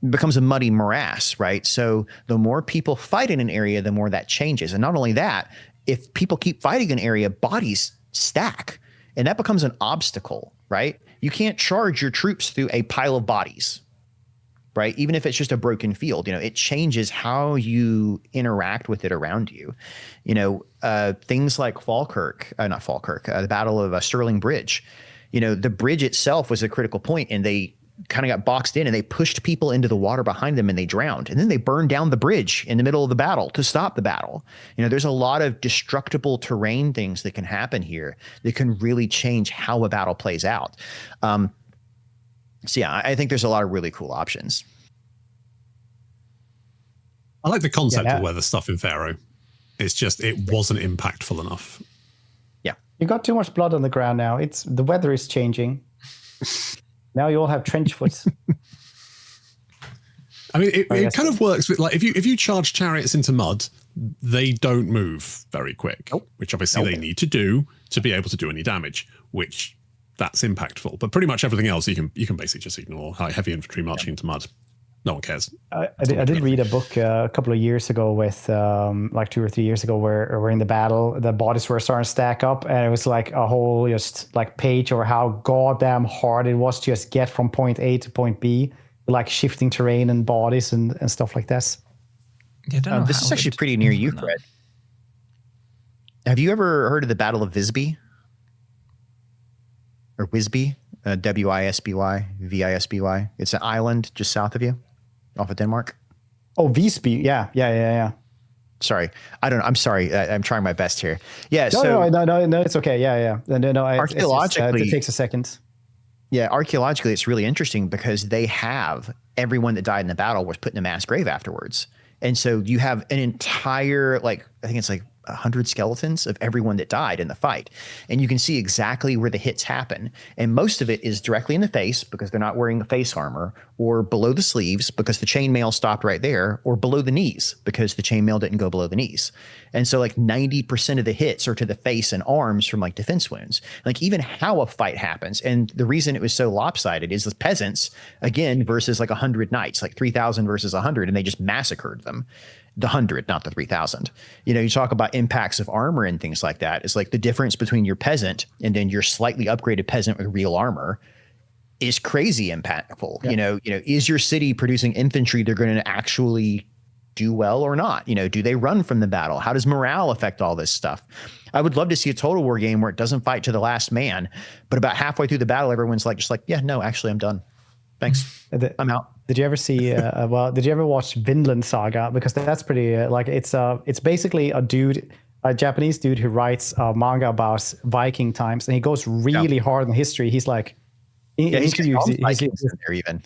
It becomes a muddy morass, right? So the more people fight in an area, the more that changes. And not only that, if people keep fighting an area, bodies stack. And that becomes an obstacle, right? You can't charge your troops through a pile of bodies, right? Even if it's just a broken field, you know, it changes how you interact with it around you. You know, things like the Battle of Stirling Bridge, you know, the bridge itself was a critical point, and they kind of got boxed in and they pushed people into the water behind them and they drowned. And then they burned down the bridge in the middle of the battle to stop the battle. You know, there's a lot of destructible terrain things that can happen here that can really change how a battle plays out. So yeah, I think there's a lot of really cool options. I like the concept of weather stuff in Pharaoh. It's just, it wasn't impactful enough. Yeah. You got too much blood on the ground now. The weather is changing. Now you all have trench foot. I mean, it kind of works with, like, if you charge chariots into mud, they don't move very quick, which obviously they need to do to be able to do any damage, which that's impactful. But pretty much everything else you can basically just ignore. Heavy infantry marching into mud. No one cares. I did read a book a couple of years ago with like 2 or 3 years ago where we're in the battle, the bodies were starting to stack up, and it was like a whole just like page over how goddamn hard it was to just get from point A to point B, like shifting terrain and bodies and stuff like this. Yeah, this is actually pretty near you, Fred. Have you ever heard of the Battle of Visby? Or Wisby? Wisby, Visby. It's an island just south of you, off of Denmark. Oh, Visby. Yeah. Sorry. I don't know. I'm sorry. I'm trying my best here. Yeah. No, it's okay. Yeah. No, archaeologically, it takes a second. Yeah. Archaeologically, it's really interesting because they have everyone that died in the battle was put in a mass grave afterwards. And so you have an entire, like, I think it's like 100 skeletons of everyone that died in the fight. And you can see exactly where the hits happen. And most of it is directly in the face because they're not wearing face armor, or below the sleeves because the chainmail stopped right there, or below the knees because the chainmail didn't go below the knees. And so like 90% of the hits are to the face and arms from like defense wounds. Like even how a fight happens. And the reason it was so lopsided is the peasants, again, versus like 100 knights, like 3,000 versus 100, and they just massacred them. The 100, not the 3,000. You know, you talk about impacts of armor and things like that. It's like the difference between your peasant and then your slightly upgraded peasant with real armor is crazy impactful. Yeah. You know, is your city producing infantry they're going to actually do well or not? You know, do they run from the battle? How does morale affect all this stuff? I would love to see a Total War game where it doesn't fight to the last man, but about halfway through the battle, everyone's like, just like, yeah, no, actually, I'm done. Thanks. I'm out. Did you ever see? Did you ever watch Vinland Saga? Because that's pretty. Like it's basically a Japanese dude who writes a manga about Viking times, and he goes really hard on history. He's like, he's got Vikings in there even.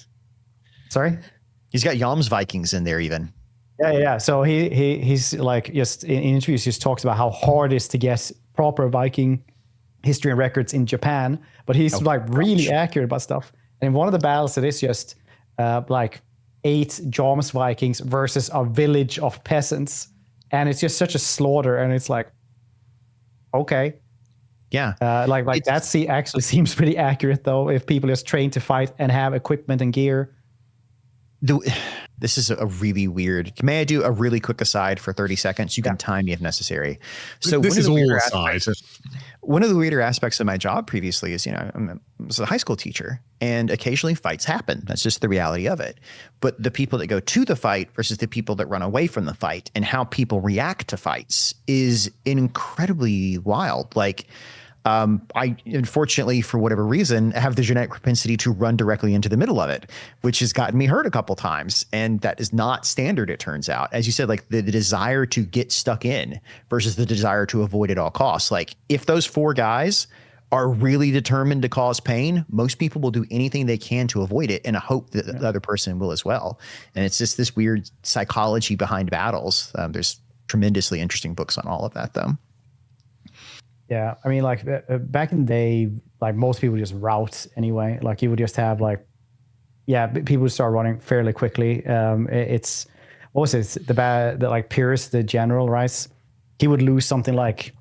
Sorry, he's got Yams Vikings in there even. Yeah. So he's like just in interviews just talks about how hard it is to get proper Viking history and records in Japan, but he's really accurate about stuff. And in one of the battles, it is just like 8 Jom's Vikings versus a village of peasants, and it's just such a slaughter. And it's like, okay, yeah, like that actually seems pretty accurate though. If people just train to fight and have equipment and gear. This is a really weird. May I do a really quick aside for 30 seconds? You can time me if necessary. So this is all aside. One of the weirder aspects of my job previously is, I was a high school teacher, and occasionally fights happen. That's just the reality of it. But the people that go to the fight versus the people that run away from the fight, and how people react to fights is incredibly wild. Like, I unfortunately, for whatever reason, have the genetic propensity to run directly into the middle of it, which has gotten me hurt a couple times. And that is not standard, it turns out. As you said, like the desire to get stuck in versus the desire to avoid at all costs. Like if those 4 guys are really determined to cause pain, most people will do anything they can to avoid it in a hope that the other person will as well. And it's just this weird psychology behind battles. There's tremendously interesting books on all of that, though. Yeah, I mean, like back in the day, like most people just route anyway. Like you would just have people would start running fairly quickly. It's what was it? The Pierce, the general, right? He would lose something like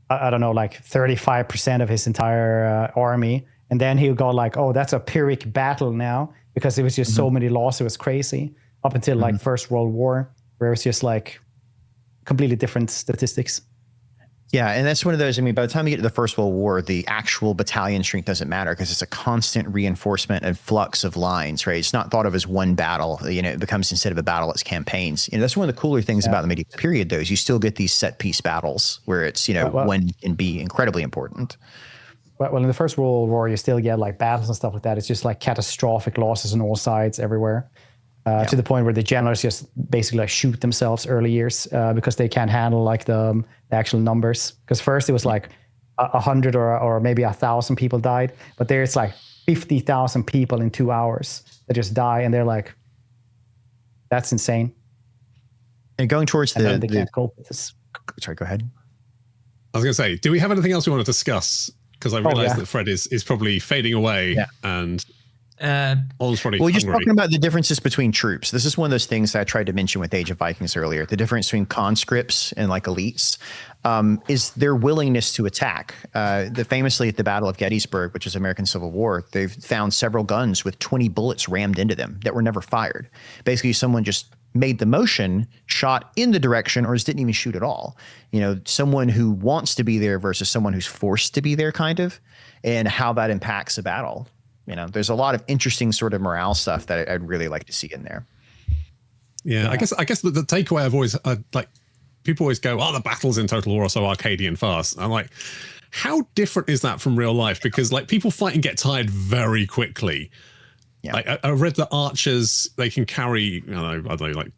I don't know, like 35% of his entire army, and then he would go like, oh, that's a Pyrrhic battle now, because it was just so many losses. It was crazy up until like First World War, where it was just like completely different statistics. Yeah, and that's one of those, I mean, by the time you get to the First World War, the actual battalion strength doesn't matter because it's a constant reinforcement and flux of lines, right? It's not thought of as one battle. It becomes, instead of a battle, it's campaigns. That's one of the cooler things about the medieval period, though, is you still get these set piece battles where it's, one can be incredibly important. Well, in the First World War, you still get like battles and stuff like that. It's just like catastrophic losses on all sides everywhere. To the point where the generals just basically like shoot themselves early years because they can't handle like the actual numbers. Because first it was like 100 or maybe 1,000 people died, but there it's like 50,000 people in 2 hours that just die, and they're like, that's insane. And going towards they can't cope with this. Sorry, go ahead. I was going to say, do we have anything else we want to discuss? Because I realize that Fred is probably fading away and. Well, you're just talking about the differences between troops. This is one of those things that I tried to mention with Age of Vikings earlier. The difference between conscripts and like elites is their willingness to attack. Famously at the Battle of Gettysburg, which is American Civil War, they've found several guns with 20 bullets rammed into them that were never fired. Basically, someone just made the motion, shot in the direction, or just didn't even shoot at all. Someone who wants to be there versus someone who's forced to be there, kind of, and how that impacts a battle. There's a lot of interesting sort of morale stuff that I'd really like to see in there. Yeah. I guess the takeaway I've always like, people always go, oh, the battles in Total War are so arcadey and fast. I'm like, how different is that from real life? Because like people fight and get tired very quickly. Yeah. Like I read that archers, they can carry, I don't know, like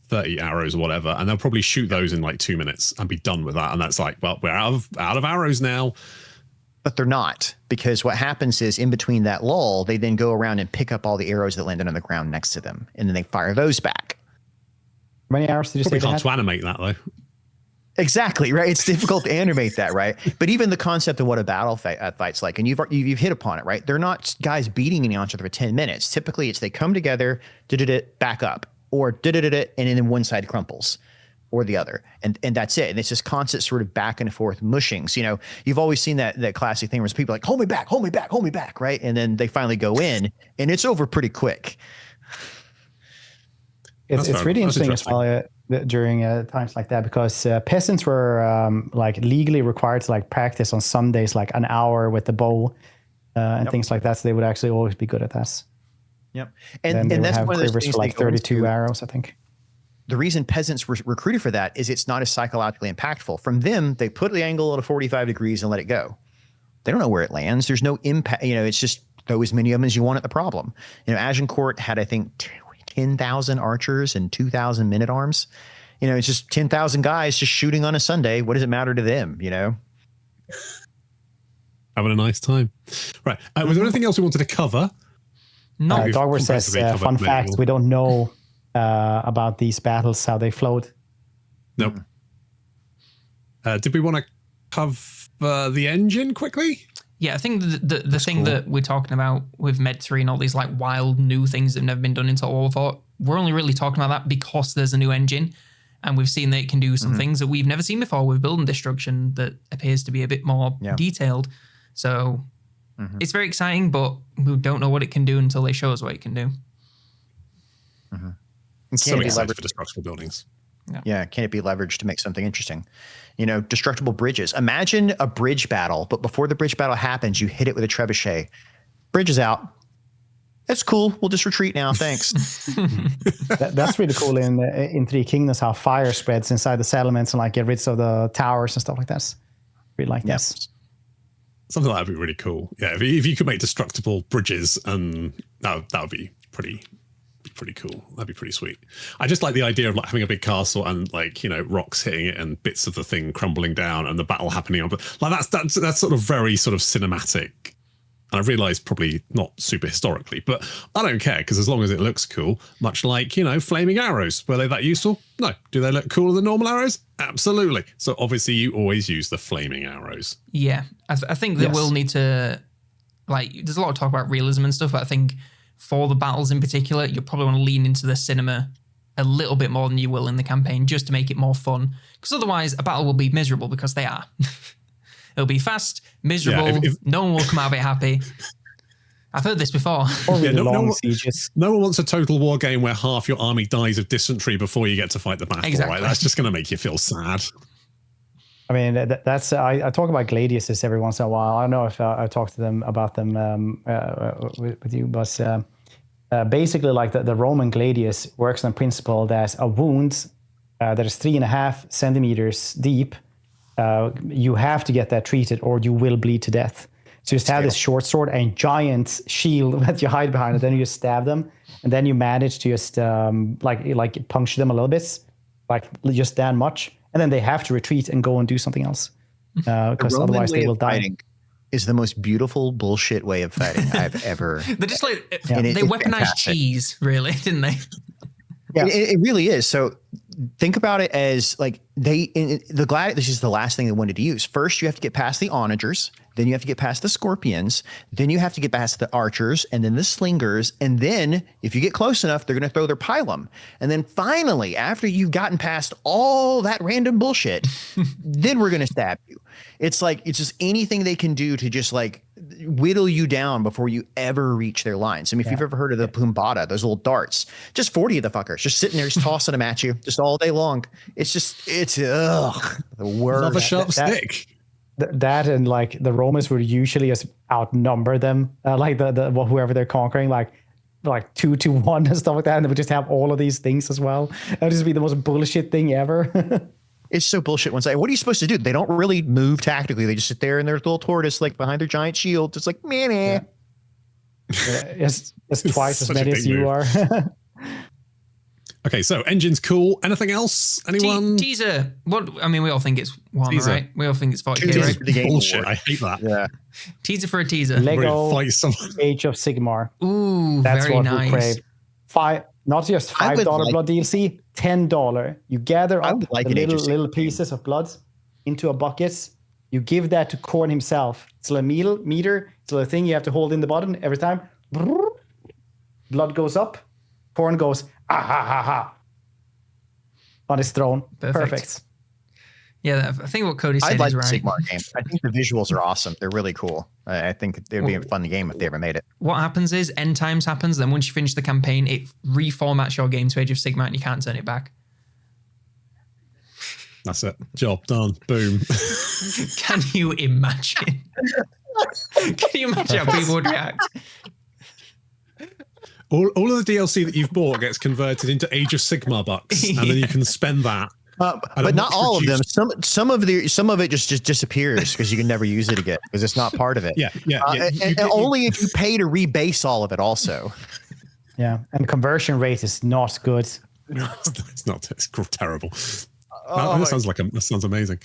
30 arrows or whatever, and they'll probably shoot those in like 2 minutes and be done with that. And that's like, well, we're out of arrows now. But they're not, because what happens is in between that lull, they then go around and pick up all the arrows that landed on the ground next to them, and then they fire those back. How many arrows did you say? Probably hard to animate that, though. Exactly, right? It's difficult to animate that, right? But even the concept of what a battle fight's like, and you've hit upon it, right? They're not guys beating each other for 10 minutes. Typically, it's they come together, back up, or and then one side crumples, or the other, and that's it. And it's this constant sort of back and forth mushings. You know, you've always seen that classic thing where people are like, hold me back, right? And then they finally go in, and it's over pretty quick. It's really interesting as well during times like that, because peasants were like legally required to like practice on Sundays, like an hour with the bow and things like that. So they would actually always be good at this. Yep. And that's one of those things for like 32 arrows, I think. The reason peasants were recruited for that is it's not as psychologically impactful. From them, they put the angle at 45 degrees and let it go. They don't know where it lands. There's no impact. You know, it's just throw as many of them as you want at the problem. You know, Agincourt had, I think, 10,000 archers and 2,000 men-at-arms. You know, it's just 10,000 guys just shooting on a Sunday. What does it matter to them, you know? Having a nice time. Right. Was there anything else we wanted to cover? No. Dogward says, fun fact, we don't know about these battles, how they flowed. Nope. Did we want to cover the engine quickly? Yeah, I think the thing that we're talking about with Med 3 and all these like wild new things that have never been done in Total War 4, we're only really talking about that because there's a new engine, and we've seen that it can do some things that we've never seen before with build and destruction that appears to be a bit more detailed. So it's very exciting, but we don't know what it can do until they show us what it can do. So excited for destructible buildings. Yeah, can it be leveraged to make something interesting? You know, destructible bridges. Imagine a bridge battle, but before the bridge battle happens, you hit it with a trebuchet. Bridge is out. That's cool. We'll just retreat now. Thanks. That's really cool in Three Kingdoms, how fire spreads inside the settlements and like get rid of the towers and stuff like that. Really like this. Something like that would be really cool. Yeah, if you could make destructible bridges, and that would be pretty cool. That'd be pretty sweet. I just like the idea of like having a big castle and like, you know, rocks hitting it and bits of the thing crumbling down and the battle happening on. But like that's sort of very sort of cinematic. And I realize probably not super historically, but I don't care because as long as it looks cool, much like, you know, flaming arrows. Were they that useful? No. Do they look cooler than normal arrows? Absolutely. So obviously you always use the flaming arrows. Yeah. I think they will need to, like, there's a lot of talk about realism and stuff, but I think for the battles in particular, you'll probably want to lean into the cinema a little bit more than you will in the campaign just to make it more fun. Because otherwise, a battle will be miserable because they are. It'll be fast, miserable, no one will come out of it happy. I've heard this before. No one wants a total war game where half your army dies of dysentery before you get to fight the battle, right? That's just going to make you feel sad. I mean, that's I talk about gladiuses every once in a while. I don't know if I talk to them about them with you, but basically, like the Roman gladius works on the principle that a wound that is 3.5 centimeters deep, you have to get that treated, or you will bleed to death. So you just have this short sword and giant shield that you hide behind, and then you just stab them, and then you manage to just like puncture them a little bit, like just that much. And then they have to retreat and go and do something else because otherwise they will die. Is the most beautiful bullshit way of fighting I've ever. They're just like they weaponized cheese, really, didn't they? Yeah, it really is. So think about it as like this is the last thing they wanted to use. First, you have to get past the onagers. Then you have to get past the scorpions. Then you have to get past the archers and then the slingers. And then if you get close enough, they're going to throw their pilum. And then finally, after you've gotten past all that random bullshit, then we're going to stab you. It's just anything they can do to just like whittle you down before you ever reach their lines. I mean, if you've ever heard of the plumbata, those little darts, just 40 of the fuckers just sitting there, just tossing them at you just all day long. It's the worst. Love a sharp stick. That and like the Romans would usually just outnumber them, like the whoever they're conquering, like 2-1 and stuff like that, and they would just have all of these things as well. That would just be the most bullshit thing ever. It's so bullshit. What are you supposed to do? They don't really move tactically. They just sit there in their little tortoise, like behind their giant shield, just like meh. Yeah, it's twice as many as you are. Okay, so engine's cool. Anything else? Anyone? Teaser. What? I mean, we all think it's Warhammer, right? We all think it's 40K, right? For the game bullshit. I hate that. Yeah. Teaser for a teaser. Lego Age of Sigmar. Ooh, that's very what nice. we crave. Not just $5 blood DLC, $10. You gather up the little pieces of blood into a bucket. You give that to Korn himself. It's a meter. It's a thing you have to hold in the button every time. Blood goes up. Korn goes, ah ha ha ha. On his throne. Perfect. Yeah, I think what Cody said is right. Sigmar game. I think the visuals are awesome. They're really cool. I think it would be a fun game if they ever made it. What happens is end times happens. Then once you finish the campaign, it reformats your game to Age of Sigmar and you can't turn it back. That's it. Job done. Boom. Can you imagine? Can you imagine how people would react? All of the DLC that you've bought gets converted into Age of Sigmar bucks, and then you can spend that. But not all of them. Some of it just disappears because you can never use it again because it's not part of it. Yeah. And only if you pay to rebase all of it also. Yeah, and conversion rate is not good. It's not. It's terrible. That sounds amazing.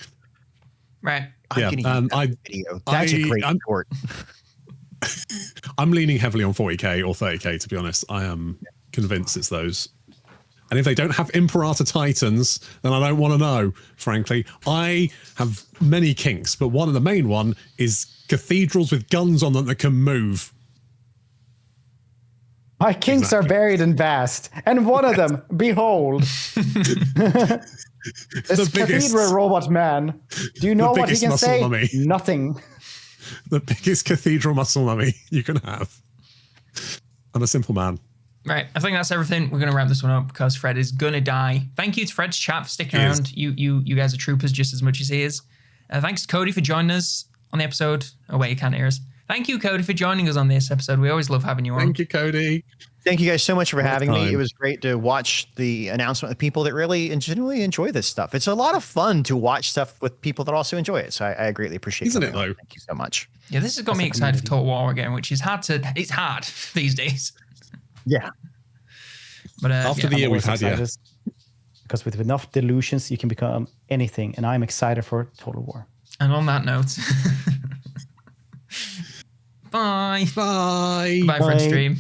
Right. Video. That's a great short. I'm leaning heavily on 40k or 30k, to be honest. I am convinced it's those. And if they don't have Imperator Titans, then I don't want to know, frankly. I have many kinks, but the main one is cathedrals with guns on them that can move. My kinks are buried and vast, and one of them, behold. This cathedral robot man. Do you know what he can say? Mummy. Nothing. The biggest cathedral muscle mummy you can have. I'm a simple man. Right, I think that's everything. We're going to wrap this one up because Fred is going to die. Thank you to Fred's chat for sticking around. You guys are troopers just as much as he is. Thanks to Cody for joining us on the episode. Oh, wait, you can't hear us. Thank you, Cody, for joining us on this episode. We always love having you on. Thank you, Cody. Thank you guys so much for having me. It was great to watch the announcement with people that really and genuinely enjoy this stuff. It's a lot of fun to watch stuff with people that also enjoy it. So I greatly appreciate it. Isn't it, though? Thank you so much. Yeah, this has got me excited for Total War again, which is it's hard these days. Yeah. But after the year we've had, because with enough delusions, you can become anything. And I'm excited for Total War. And on that note, bye. Bye. Bye, Fred Stream.